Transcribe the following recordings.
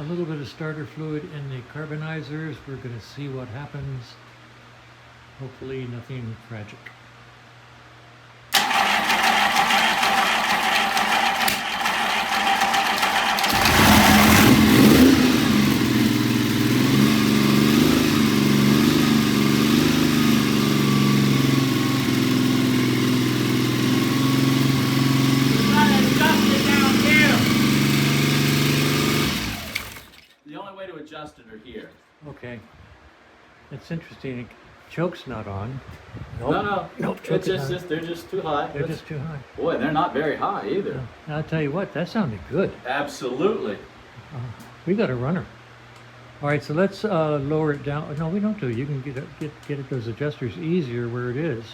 little bit of starter fluid in the carbonizers. We're going to see what happens. Hopefully nothing tragic. Adjusted or here. Okay. It's interesting. Choke's not on. Nope. Nope. It's just they're just too high. They're just too high. Boy, they're not very high either. Now, I'll tell you what, that sounded good. Absolutely. We got a runner. All right, so let's lower it down. No, we don't do it. You can get at those adjusters easier where it is.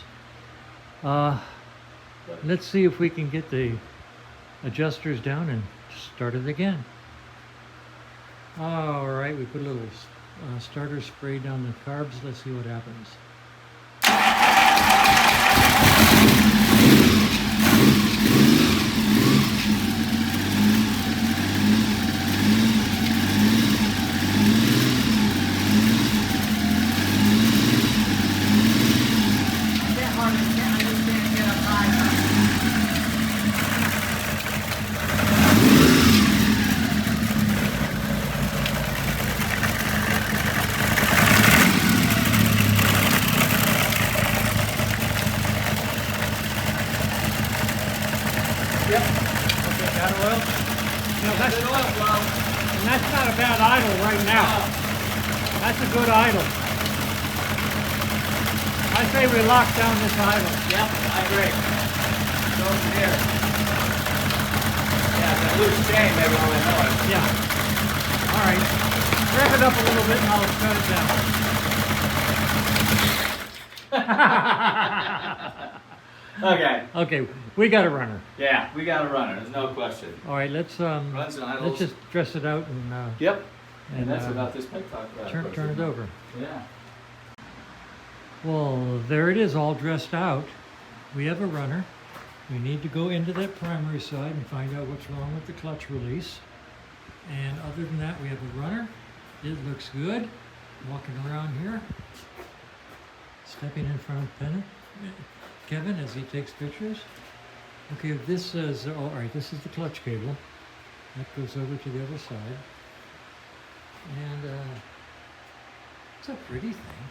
Let's see if we can get the adjusters down and start it again. All right, we put a little starter spray down the carbs. Let's see what happens. Yep. Okay, that oil? No, that's good oil flow. And that's not a bad idle right now. That's a good idle. I say we lock down this idle. Yep, I agree. Go from here. Yeah, that loose chain maybe only know it. Yeah. All right. Rev it up a little bit and I'll cut it down. Okay, we got a runner. Yeah, we got a runner. There's no question. All right, let's just dress it out and yep. And that's about this peg talk about. Turn it over. Yeah. Well, there it is, all dressed out. We have a runner. We need to go into that primary side and find out what's wrong with the clutch release. And other than that, we have a runner. It looks good. Walking around here, stepping in front of Kevin as he takes pictures. Okay, this says, all right, this is the clutch cable. That goes over to the other side. And it's a pretty thing.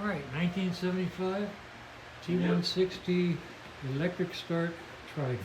All right, 1975 T160 electric start Trident.